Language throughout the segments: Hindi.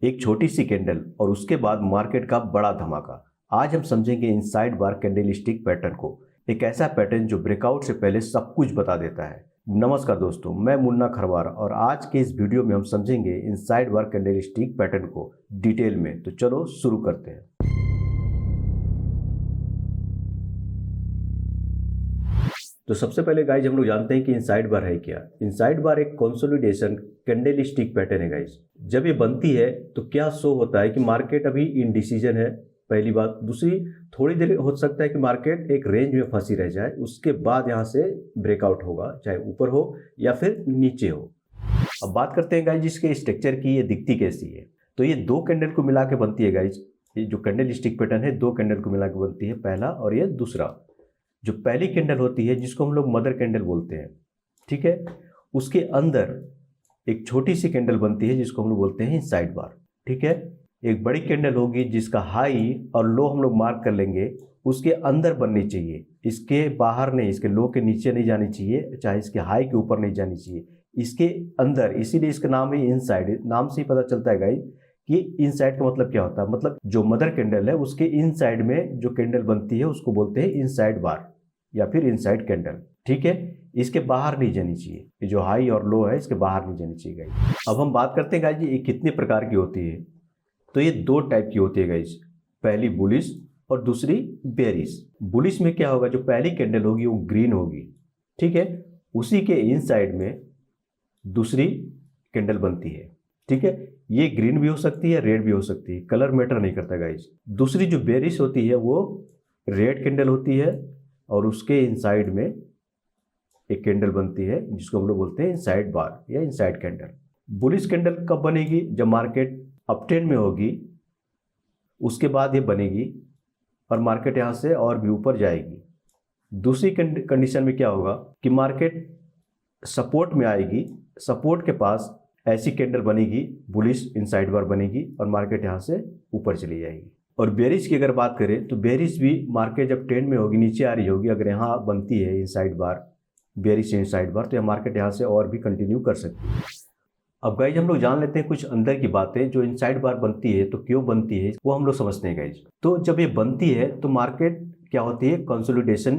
एक छोटी सी कैंडल और उसके बाद मार्केट का बड़ा धमाका। आज हम समझेंगे इनसाइड बार कैंडलस्टिक पैटर्न को, एक ऐसा पैटर्न जो ब्रेकआउट से पहले सब कुछ बता देता है। नमस्कार दोस्तों, मैं मुन्ना खरवार और आज के इस वीडियो में हम समझेंगे इनसाइड बार कैंडलस्टिक पैटर्न को डिटेल में। तो चलो शुरू करते हैं। तो सबसे पहले गाइज हम लोग जानते हैं कि इनसाइड बार है क्या। इनसाइड बार एक कंसोलिडेशन कैंडलस्टिक पैटर्न है गाइज। जब ये बनती है तो क्या शो होता है कि मार्केट अभी इनडिसीजन है, पहली बात। दूसरी, थोड़ी देर हो सकता है कि मार्केट एक रेंज में फंसी रह जाए, उसके बाद यहाँ से ब्रेकआउट होगा, चाहे ऊपर हो या फिर नीचे हो। अब बात करते हैं गाइज इसके स्ट्रक्चर की, ये दिखती कैसी है। तो ये दो कैंडल को मिला के बनती है गाइज। ये जो कैंडलस्टिक पैटर्न है दो कैंडल को मिला के बनती है, पहला और ये दूसरा। जो पहली कैंडल होती है जिसको हम लोग मदर कैंडल बोलते हैं, ठीक है, उसके अंदर एक छोटी सी कैंडल बनती है जिसको हम लोग बोलते हैं इनसाइड बार, ठीक है। एक बड़ी कैंडल होगी जिसका हाई और लो हम लोग मार्क कर लेंगे, उसके अंदर बननी चाहिए, इसके बाहर नहीं, इसके लो के नीचे नहीं जानी चाहिए, चाहे इसके हाई के ऊपर नहीं जानी चाहिए, इसके अंदर। इसीलिए इसका नाम है इनसाइड। नाम से ही पता चलता है गाइस कि इनसाइड का मतलब क्या होता है। मतलब जो मदर कैंडल है उसके इनसाइड में जो कैंडल बनती है उसको बोलते हैं इनसाइड बार या फिर इनसाइड कैंडल, ठीक है। इसके बाहर नहीं जानी चाहिए, ये जो हाई और लो है इसके बाहर नहीं जानी चाहिए गाइस। अब हम बात करते हैं गाइस ये कितने प्रकार की होती है। तो ये दो टाइप की होती है गाइस, पहली बुलिश और दूसरी बेरिश। बुलिश में क्या होगा, जो पहली कैंडल होगी वो ग्रीन होगी, ठीक है, उसी के इनसाइड में दूसरी कैंडल बनती है, ठीक है। ये ग्रीन भी हो सकती है, रेड भी हो सकती है, कलर मैटर नहीं करता गाइस। दूसरी जो बेरिश होती है वो रेड कैंडल होती है और उसके इनसाइड में एक कैंडल बनती है जिसको हम लोग बोलते हैं इनसाइड बार या इनसाइड कैंडल। बुलिश कैंडल कब बनेगी, जब मार्केट अपट्रेंड में होगी, उसके बाद ये बनेगी और मार्केट यहाँ से और भी ऊपर जाएगी। दूसरी कंडीशन में क्या होगा कि मार्केट सपोर्ट में आएगी, सपोर्ट के पास ऐसी कैंडल बनेगी, बुलिश इनसाइड बार बनेगी और मार्केट यहाँ से ऊपर चली जाएगी। और बेरिश की अगर बात करें तो बेरिश भी मार्केट जब ट्रेंड में होगी, नीचे आ रही होगी, अगर यहाँ बनती है इनसाइड बार, बेरिश इनसाइड बार, तो यह मार्केट यहाँ से और भी कंटिन्यू कर सकती है। अब गाइज हम लोग जान लेते हैं कुछ अंदर की बातें। जो इनसाइड बार बनती है तो क्यों बनती है वो हम लोग समझते हैं गाइज। तो जब ये बनती है तो मार्केट क्या होती है, कंसोलिडेशन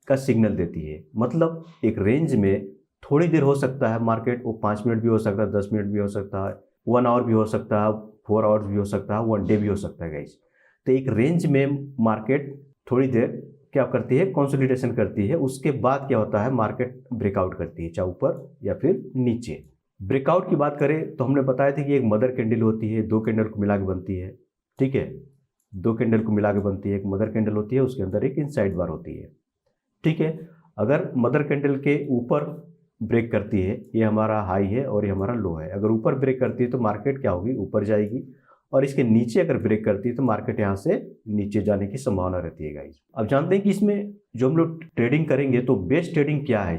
का सिग्नल देती है। मतलब एक रेंज में थोड़ी देर हो सकता है मार्केट, वो 5 मिनट भी हो सकता है, 10 मिनट भी हो सकता है, 1 आवर भी हो सकता है, 4 आवर्स भी हो सकता है, 1 डे भी हो सकता है गाइज। तो एक रेंज में मार्केट थोड़ी देर क्या करती है, कंसोलिडेशन करती है। उसके बाद क्या होता है, मार्केट ब्रेकआउट करती है, चाहे ऊपर या फिर नीचे। ब्रेकआउट की बात करें तो हमने बताया था कि एक मदर कैंडल होती है, दो कैंडल को मिला के बनती है, ठीक है, दो कैंडल को मिला के बनती है। एक मदर कैंडल होती है, उसके अंदर एक इनसाइड बार होती है, ठीक है। अगर मदर कैंडल के ऊपर ब्रेक करती है, ये हमारा हाई है और ये हमारा लो है, अगर ऊपर ब्रेक करती है तो मार्केट क्या होगी, ऊपर जाएगी। और इसके नीचे अगर ब्रेक करती है तो मार्केट यहाँ से नीचे जाने की संभावना रहती है गाइस। अब जानते हैं कि इसमें जो हम लोग ट्रेडिंग करेंगे तो बेस्ट ट्रेडिंग क्या है।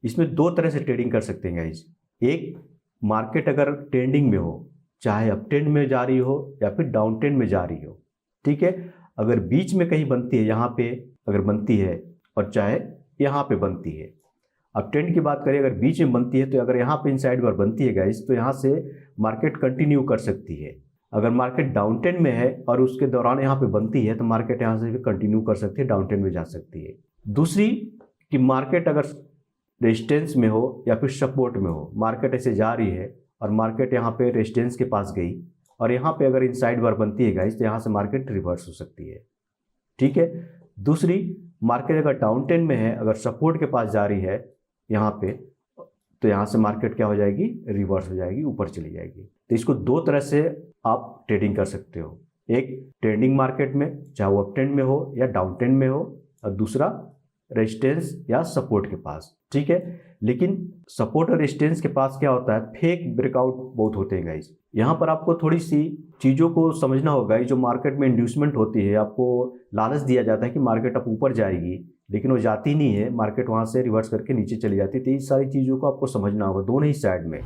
इसमें दो तरह से ट्रेडिंग कर सकते हैं गाइस। एक, मार्केट अगर ट्रेंडिंग में हो, चाहे अप ट्रेंड में जा रही हो या फिर डाउन ट्रेंड में जा रही हो, ठीक है, अगर बीच में कहीं बनती है, यहाँ पे अगर बनती है और चाहे यहाँ पे बनती है। अब ट्रेंड की बात करें, अगर बीच में बनती है तो अगर यहाँ पे इनसाइड बार बनती है गाइस तो यहाँ से मार्केट कंटिन्यू कर सकती है। अगर मार्केट डाउन ट्रेंड में है और उसके दौरान यहाँ पे बनती है तो मार्केट यहाँ से भी कंटिन्यू कर सकती है, डाउन ट्रेंड में जा सकती है। दूसरी कि मार्केट अगर रेजिस्टेंस में हो या फिर सपोर्ट में हो, मार्केट ऐसे जा रही है और मार्केट यहाँ पे रेजिस्टेंस के पास गई और यहाँ पे अगर इनसाइड बार बनती है गाइस तो यहाँ से मार्केट रिवर्स हो सकती है, ठीक है। दूसरी, मार्केट अगर डाउन ट्रेंड में है, अगर सपोर्ट के पास जा रही है यहाँ पे, तो यहाँ से मार्केट क्या हो जाएगी, रिवर्स हो जाएगी, ऊपर चली जाएगी। तो इसको दो तरह से आप ट्रेडिंग कर सकते हो। एक, ट्रेंडिंग मार्केट में, चाहे वो अप ट्रेंड में हो या डाउन ट्रेंड में हो, और दूसरा रेजिस्टेंस या सपोर्ट के पास, ठीक है। लेकिन सपोर्ट और रेजिस्टेंस के पास क्या होता है, फेक ब्रेकआउट बहुत होते हैं गाइस। यहाँ पर आपको थोड़ी सी चीज़ों को समझना होगा। जो मार्केट में इंड्यूसमेंट होती है, आपको लालच दिया जाता है कि मार्केट अब ऊपर जाएगी, लेकिन वो जाती नहीं है, मार्केट वहाँ से रिवर्स करके नीचे चली जाती है। तो ये सारी चीज़ों को आपको समझना होगा दोनों ही साइड में।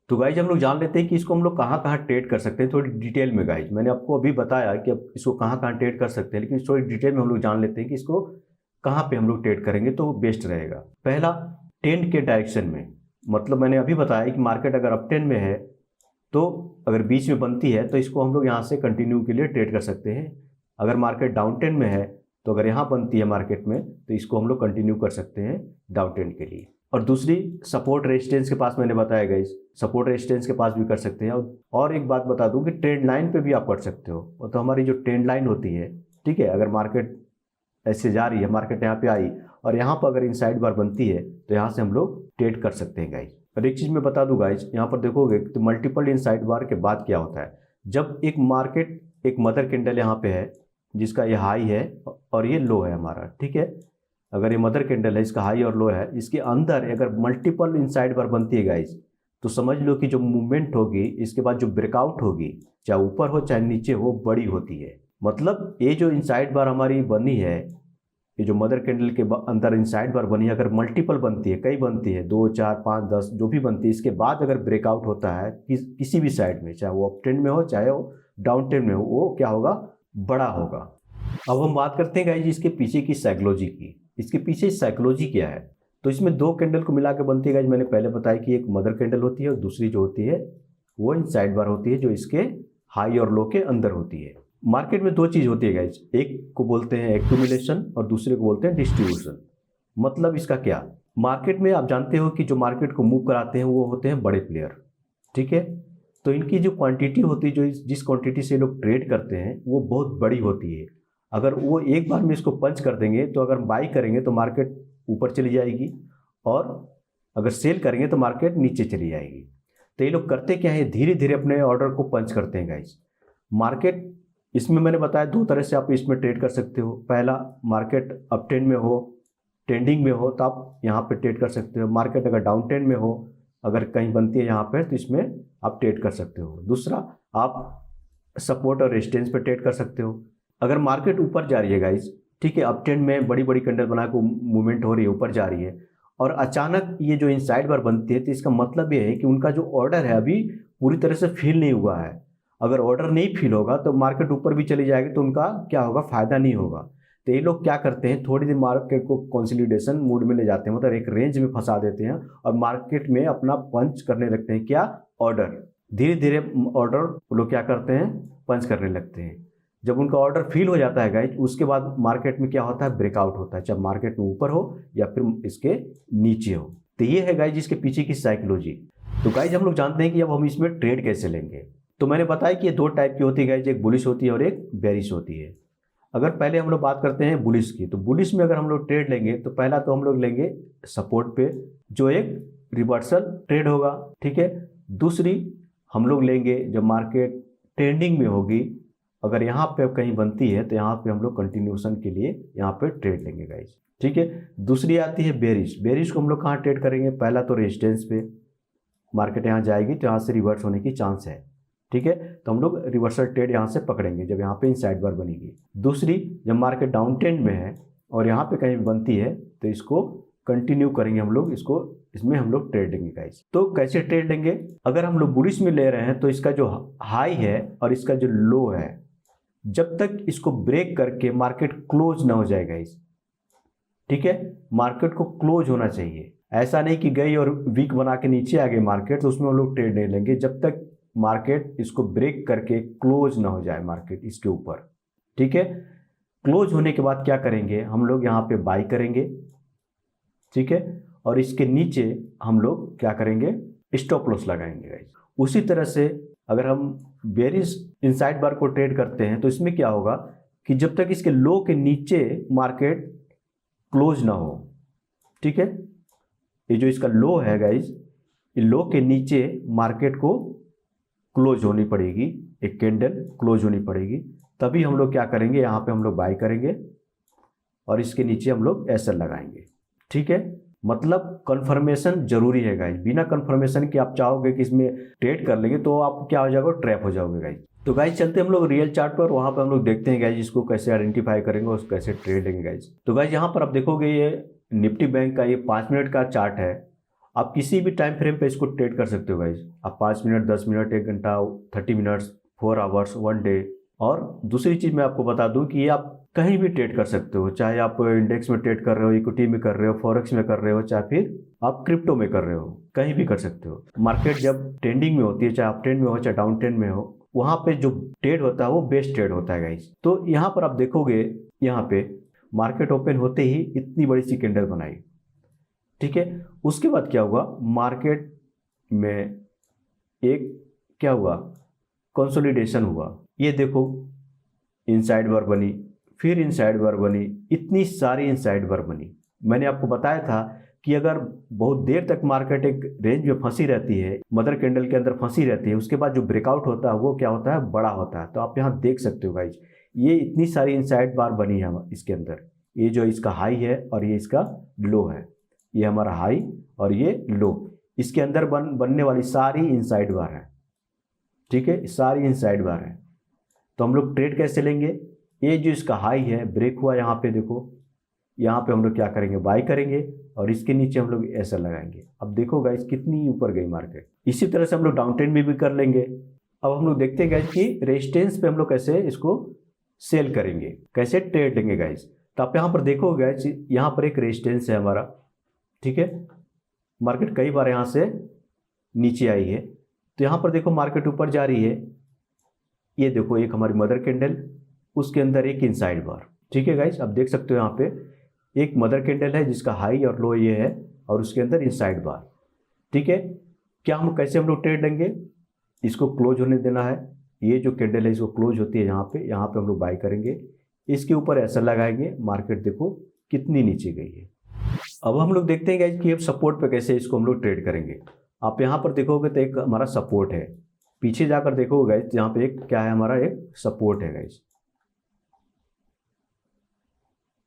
तो गाइज हम लोग जान लेते हैं कि इसको हम लोग कहाँ कहाँ ट्रेड कर सकते हैं थोड़ी डिटेल में गाइज। मैंने आपको अभी बताया कि अब इसको कहाँ कहाँ ट्रेड कर सकते हैं, लेकिन थोड़ी डिटेल में हम लोग जान लेते हैं कि इसको कहाँ पे हम लोग ट्रेड करेंगे तो बेस्ट रहेगा। पहला, ट्रेंड के डायरेक्शन में। मतलब मैंने अभी बताया कि मार्केट अगर अप ट्रेंड में है तो अगर बीच में बनती है तो इसको हम लोग यहाँ से कंटिन्यू के लिए ट्रेड कर सकते हैं। अगर मार्केट डाउन ट्रेंड में है तो अगर यहाँ बनती है मार्केट में तो इसको हम लोग कंटिन्यू कर सकते हैं डाउन ट्रेंड के लिए। और दूसरी सपोर्ट रेजिस्टेंस के पास मैंने बताया गाइस, सपोर्ट रेजिस्टेंस के पास भी कर सकते हैं। और एक बात बता दूं कि ट्रेंड लाइन पे भी आप कर सकते हो। तो हमारी जो ट्रेंड लाइन होती है, ठीक है, अगर मार्केट ऐसे जा रही है, मार्केट यहाँ पे आई और यहाँ पर अगर इनसाइड बार बनती है तो यहाँ से हम लोग ट्रेड कर सकते हैं गाइस। और एक चीज़ मैं बता दूं गाइस, यहाँ पर देखोगे तो मल्टीपल इनसाइड बार के बाद क्या होता है, जब एक मार्केट एक मदर कैंडल यहाँ पे है जिसका ये हाई है और ये लो है हमारा, ठीक है, अगर ये मदर कैंडल है, इसका हाई और लो है, इसके अंदर अगर मल्टीपल इनसाइड बार बनती है गाइस, तो समझ लो कि जो मूवमेंट होगी इसके बाद जो ब्रेकआउट होगी, चाहे ऊपर हो चाहे नीचे हो, बड़ी होती है। मतलब ये जो इनसाइड बार हमारी बनी है, ये जो मदर कैंडल के अंदर इनसाइड बार बनी है, अगर मल्टीपल बनती है, कई बनती है, 2 4 5 10 जो भी बनती है, इसके बाद अगर ब्रेकआउट होता है किसी भी साइड में, चाहे वो अप ट्रेंड में हो चाहे वो डाउन ट्रेंड में हो, वो क्या होगा, बड़ा होगा। अब हम बात करते हैं गाइस इसके पीछे की साइकोलॉजी की। इसके पीछे साइकोलॉजी क्या है, तो इसमें 2 कैंडल को मिला के बनती है गाइस। मैंने पहले बताया कि एक मदर कैंडल होती है और दूसरी जो होती है वो इनसाइड बार होती है, जो इसके हाई और लो के अंदर होती है। मार्केट में 2 चीज़ होती है गाइस, एक को बोलते हैं एक्यूमुलेशन और दूसरे को बोलते हैं डिस्ट्रीब्यूशन। मतलब इसका क्या, मार्केट में आप जानते हो कि जो मार्केट को मूव कराते हैं वो होते हैं बड़े प्लेयर, ठीक है। तो इनकी जो क्वांटिटी होती है, जो जिस क्वांटिटी से लोग ट्रेड करते हैं वो बहुत बड़ी होती है। अगर वो एक बार में इसको पंच कर देंगे तो अगर बाई करेंगे तो मार्केट ऊपर चली जाएगी और अगर सेल करेंगे तो मार्केट नीचे चली जाएगी। तो ये लोग करते क्या है, धीरे धीरे अपने ऑर्डर को पंच करते हैं गाइस। मार्केट इसमें मैंने बताया 2 तरह से आप इसमें ट्रेड कर सकते हो। पहला, मार्केट अप ट्रेंड में हो, ट्रेंडिंग में हो, तो आप यहाँ पे ट्रेड कर सकते हो। मार्केट अगर डाउन ट्रेंड में हो, अगर कहीं बनती है यहाँ पर, तो इसमें आप ट्रेड कर सकते हो। दूसरा, आप सपोर्ट और रेजिस्टेंस पे ट्रेड कर सकते हो। अगर मार्केट ऊपर जा रही है गाइस, ठीक है, अप ट्रेंड में बड़ी बड़ी कैंडल बना के मूवमेंट हो रही है, ऊपर जा रही है, और अचानक ये जो इनसाइड बार बनती है, तो इसका मतलब ये है कि उनका जो ऑर्डर है अभी पूरी तरह से फिल नहीं हुआ है। अगर ऑर्डर नहीं फिल होगा तो मार्केट ऊपर भी चली जाएगी, तो उनका क्या होगा, फायदा नहीं होगा। तो ये लोग क्या करते हैं, थोड़ी देर मार्केट को कंसोलिडेशन मूड में ले जाते हैं, मतलब एक रेंज में फंसा देते हैं और मार्केट में अपना पंच करने लगते हैं। क्या, ऑर्डर, धीरे धीरे ऑर्डर वो लोग क्या करते हैं, पंच करने लगते हैं। जब उनका ऑर्डर फिल हो जाता है गाइज, उसके बाद मार्केट में क्या होता है, ब्रेकआउट होता है, चाहे मार्केट में ऊपर हो या फिर इसके नीचे हो। तो ये है गाइज इसके पीछे की साइकोलॉजी। तो गाइज हम लोग जानते हैं कि अब हम इसमें ट्रेड कैसे लेंगे। तो मैंने बताया कि ये 2 टाइप की होती है गाइज, एक बुलिश होती है और एक बेरिश होती है। अगर पहले हम लोग बात करते हैं बुलिश की, तो बुलिश में अगर हम लोग ट्रेड लेंगे तो पहला तो हम लोग लेंगे सपोर्ट पे, जो एक रिवर्सल ट्रेड होगा, ठीक है। दूसरी हम लोग लेंगे जब मार्केट ट्रेंडिंग में होगी, अगर यहाँ पे कहीं बनती है तो यहाँ पे हम लोग कंटिन्यूशन के लिए यहाँ पे ट्रेड लेंगे गाइज, ठीक है। दूसरी आती है बेरिश। बेरिश को हम लोग कहाँ ट्रेड करेंगे, पहला तो रेजिस्टेंस पे, मार्केट यहाँ जाएगी तो यहाँ से रिवर्स होने की चांस है, ठीक है, तो हम लोग रिवर्सल ट्रेड यहाँ से पकड़ेंगे जब यहाँ पे इनसाइड बार बनेगी। दूसरी, जब मार्केट डाउन ट्रेंड में है और यहाँ पे कहीं बनती है तो इसको कंटिन्यू करेंगे हम लोग, इसमें हम लोग ट्रेड लेंगे गाइस। तो कैसे ट्रेड लेंगे, अगर हम लोग बुलिश में ले रहे हैं तो इसका जो हाई है और इसका जो लो है, जब तक इसको ब्रेक करके मार्केट क्लोज ना हो जाए गाइस, ठीक है, मार्केट को क्लोज होना चाहिए। ऐसा नहीं कि गई और वीक बना के नीचे आ गई मार्केट, तो उसमें हम लोग ट्रेड नहीं लेंगे जब तक मार्केट इसको ब्रेक करके क्लोज ना हो जाए मार्केट इसके ऊपर, ठीक है। क्लोज होने के बाद क्या करेंगे, हम लोग यहाँ पे बाई करेंगे, ठीक है, और इसके नीचे हम लोग क्या करेंगे, स्टॉप लॉस लगाएंगे गाइस। उसी तरह से अगर हम बेरिश इनसाइड बार को ट्रेड करते हैं तो इसमें क्या होगा कि जब तक इसके लो के नीचे मार्केट क्लोज ना हो, ठीक है, ये जो इसका लो है गाइस, ये लो के नीचे मार्केट को क्लोज होनी पड़ेगी, एक कैंडल क्लोज होनी पड़ेगी, तभी हम लोग क्या करेंगे, यहाँ पे हम लोग बाई करेंगे और इसके नीचे हम लोग एसएल लगाएंगे, ठीक है। मतलब कंफर्मेशन जरूरी है गाइज, बिना कंफर्मेशन के आप चाहोगे कि इसमें ट्रेड कर लेंगे तो आप क्या हो जाओगे, ट्रैप हो जाओगे गाइज। तो गाइज चलते हम लोग रियल चार्ट पर, वहाँ पर हम लोग देखते हैं गाइज इसको कैसे आइडेंटिफाई करेंगे और कैसे ट्रेड लेंगे गाइज। तो गाइज यहाँ पर आप देखोगे ये निफ्टी बैंक का ये 5 मिनट का चार्ट है। आप किसी भी टाइम फ्रेम पे इसको ट्रेड कर सकते हो गाइज, आप 5 मिनट, 10 मिनट, 1 घंटा, 30 मिनट्स, 4 आवर्स, 1 डे। और दूसरी चीज़ मैं आपको बता दूं कि ये आप कहीं भी ट्रेड कर सकते हो, चाहे आप इंडेक्स में ट्रेड कर रहे हो, इक्विटी में कर रहे हो, फॉरेक्स में कर रहे हो, चाहे फिर आप क्रिप्टो में कर रहे हो, कहीं भी कर सकते हो। मार्केट जब ट्रेंडिंग में होती है, चाहे अप ट्रेंड में हो चाहे डाउन ट्रेंड में हो, वहाँ पे जो ट्रेड होता है वो बेस्ट ट्रेड होता है गाइस। तो यहाँ पर आप देखोगे, यहाँ पे मार्केट ओपन होते ही इतनी बड़ी सी कैंडल बनाई, ठीक है। उसके बाद क्या हुआ, मार्केट में एक क्या हुआ, कंसोलिडेशन हुआ। ये देखो इनसाइड बार बनी, फिर इनसाइड बार बनी, इतनी सारी इनसाइड बार बनी। मैंने आपको बताया था कि अगर बहुत देर तक मार्केट एक रेंज में फंसी रहती है, मदर कैंडल के अंदर फंसी रहती है, उसके बाद जो ब्रेकआउट होता है वो क्या होता है, बड़ा होता है। तो आप यहाँ देख सकते हो गाइज, ये इतनी सारी इनसाइड बार बनी है इसके अंदर। ये जो इसका हाई है और ये इसका लो है, ये हमारा हाई और ये लो, इसके अंदर बनने वाली सारी इनसाइड बार है, ठीक है, सारी इनसाइड बार है। तो हम लोग ट्रेड कैसे लेंगे, ये जो इसका हाई है ब्रेक हुआ, यहाँ पे देखो, यहाँ पे हम लोग क्या करेंगे, बाई करेंगे और इसके नीचे हम लोग ऐसा लगाएंगे। अब देखो गाइस कितनी ऊपर गई मार्केट। इसी तरह से हम लोग डाउन ट्रेंड में भी कर लेंगे। अब हम लोग देखते हैं गाइस कि रेजिस्टेंस पे हम लोग कैसे इसको सेल करेंगे, कैसे ट्रेड लेंगे गाइस। तो आप यहाँ पर देखो गाइस, यहाँ पर एक रेजिस्टेंस है हमारा, ठीक है। मार्केट कई बार यहाँ से नीचे आई है, तो यहाँ पर देखो मार्केट ऊपर जा रही है। ये देखो एक हमारी मदर कैंडल, उसके अंदर एक इनसाइड बार, ठीक है गाइस। अब देख सकते हो यहाँ पे एक मदर कैंडल है जिसका हाई और लो ये है, और उसके अंदर इनसाइड बार, ठीक है। क्या हम कैसे हम लोग ट्रेड लेंगे, इसको क्लोज होने देना है। ये जो कैंडल है इसको क्लोज होती है यहाँ पे हम लोग बाई करेंगे, इसके ऊपर ऐसा लगाएंगे। मार्केट देखो कितनी नीचे गई है। अब हम लोग देखते हैं गाइस कि अब सपोर्ट पे कैसे इसको हम लोग ट्रेड करेंगे। आप यहाँ पर देखोगे तो एक हमारा सपोर्ट है, पीछे जाकर देखोगे गाइस, यहाँ पे एक क्या है, हमारा एक सपोर्ट है गाइस।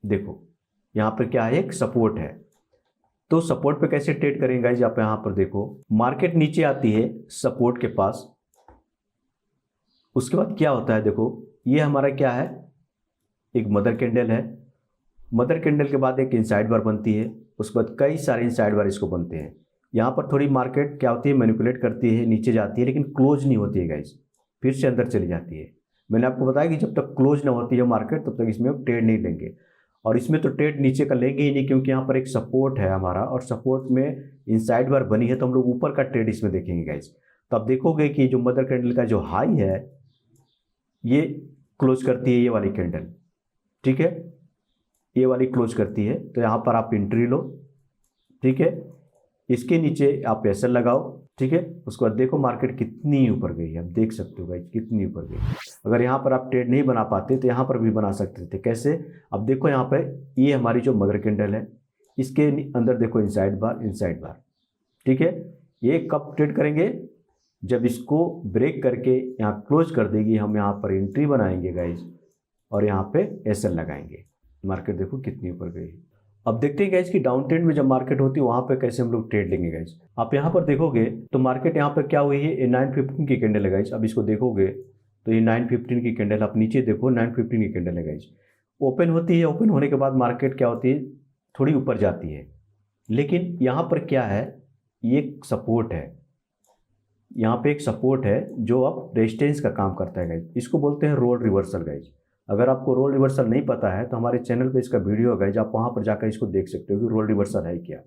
देखो यहाँ पर क्या है, एक सपोर्ट है। तो सपोर्ट पे कैसे ट्रेड करेंगे गाइस, आप यहाँ पर देखो, मार्केट नीचे आती है सपोर्ट के पास, उसके बाद क्या होता है, देखो ये हमारा क्या है, एक मदर कैंडल है। मदर कैंडल के बाद एक इनसाइड बार बनती है, उसके बाद कई सारे इनसाइड बार इसको बनते हैं। यहाँ पर थोड़ी मार्केट क्या होती है, मैनिपुलेट करती है, नीचे जाती है, लेकिन क्लोज नहीं होती है गाइस, फिर से अंदर चली जाती है। मैंने आपको बताया कि जब तक क्लोज ना होती है मार्केट तब तक इसमें हम ट्रेड नहीं लेंगे, और इसमें तो ट्रेड नीचे का लेंगे ही नहीं, क्योंकि यहाँ पर एक सपोर्ट है हमारा, और सपोर्ट में इनसाइड बार बनी है, तो हम लोग ऊपर का ट्रेड इसमें देखेंगे गाइस। तो आप देखोगे कि जो मदर कैंडल का जो हाई है ये क्लोज करती है ये वाली कैंडल, ठीक है, ये वाली क्लोज करती है। तो यहाँ पर आप एंट्री लो, ठीक है, इसके नीचे आप ऐसा लगाओ, ठीक है। उसके बाद देखो मार्केट कितनी ऊपर गई है, आप देख सकते हो गाइस कितनी ऊपर गई। अगर यहाँ पर आप ट्रेड नहीं बना पाते तो यहाँ पर भी बना सकते थे। कैसे, अब देखो यहाँ पे ये हमारी जो मदर कैंडल है, इसके अंदर देखो इनसाइड बार, ठीक है। ये कब ट्रेड करेंगे, जब इसको ब्रेक करके यहाँ क्लोज कर देगी, हम यहाँ पर एंट्री बनाएंगे गाइस, और यहाँ पे एसएल लगाएंगे। मार्केट देखो कितनी ऊपर गई। अब देखते हैं गाइस कि डाउन ट्रेंड में जब मार्केट होती है वहाँ पे कैसे हम लोग ट्रेड लेंगे गाइस। आप यहाँ पर देखोगे तो मार्केट यहाँ पर क्या हुई है, ये 915 की कैंडल है गाइस। अब इसको देखोगे तो ये 915 की कैंडल, आप नीचे देखो 915 की कैंडल है गाइस। ओपन होती है, ओपन होने के बाद मार्केट क्या होती है, थोड़ी ऊपर जाती है, लेकिन यहाँ पर क्या है, ये सपोर्ट है, यहाँ पे एक सपोर्ट है जो अब रेजिस्टेंस का काम करता है गाइस। इसको बोलते हैं रोल रिवर्सल गाइस। अगर आपको रोल रिवर्सल नहीं पता है तो हमारे चैनल पे इसका वीडियो है गाइस, आप वहाँ पर जाकर इसको देख सकते हो कि रोल रिवर्सल है क्या।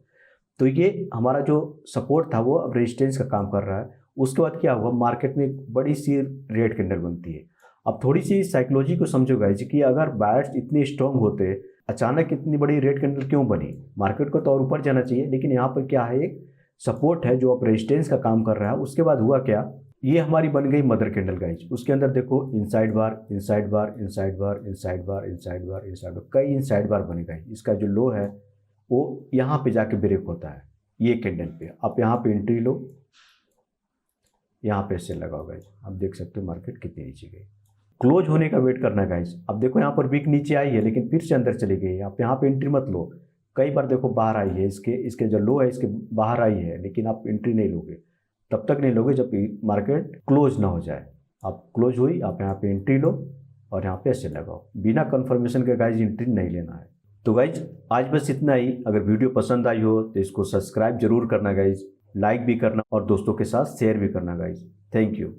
तो ये हमारा जो सपोर्ट था वो अब रेजिस्टेंस का काम कर रहा है। उसके बाद क्या हुआ, मार्केट में एक बड़ी सी रेड कैंडल बनती है। अब थोड़ी सी साइकोलॉजी को समझो गाइस कि अगर बायर्स इतने स्ट्रॉन्ग होते, अचानक इतनी बड़ी रेड कैंडल क्यों बनी, मार्केट को तो और ऊपर जाना चाहिए, लेकिन यहाँ पर क्या है, एक सपोर्ट है जो अब रेजिस्टेंस का काम कर रहा है। उसके बाद हुआ क्या, ये हमारी बन गई मदर कैंडल गाइस। उसके अंदर देखो इनसाइड बार, इनसाइड बार, इनसाइड बार, इनसाइड बार, इनसाइड बार, इनसाइड बार, कई इनसाइड बार बने गए। इसका जो लो है वो यहाँ पे जाके ब्रेक होता है ये कैंडल पे। आप यहाँ पे एंट्री लो, यहाँ पे सेल लगाओ गाइस। आप देख सकते हो मार्केट कितनी नीचे गई। क्लोज होने का वेट करना गाइस। अब देखो यहाँ पर वीक नीचे आई है लेकिन फिर से अंदर चली गई। आप यहाँ पे एंट्री मत लो, कई बार देखो बाहर आई है, इसके जो लो है इसके बाहर आई है, लेकिन आप एंट्री नहीं लोगे, तब तक नहीं लोगे जब मार्केट क्लोज ना हो जाए। आप क्लोज हुई, आप यहाँ पे एंट्री लो और यहाँ पे ऐसे लगाओ। बिना कंफर्मेशन के गाइज एंट्री नहीं लेना है। तो गाइज आज बस इतना ही। अगर वीडियो पसंद आई हो तो इसको सब्सक्राइब जरूर करना गाइज, लाइक भी करना और दोस्तों के साथ शेयर भी करना गाइज। Thank you.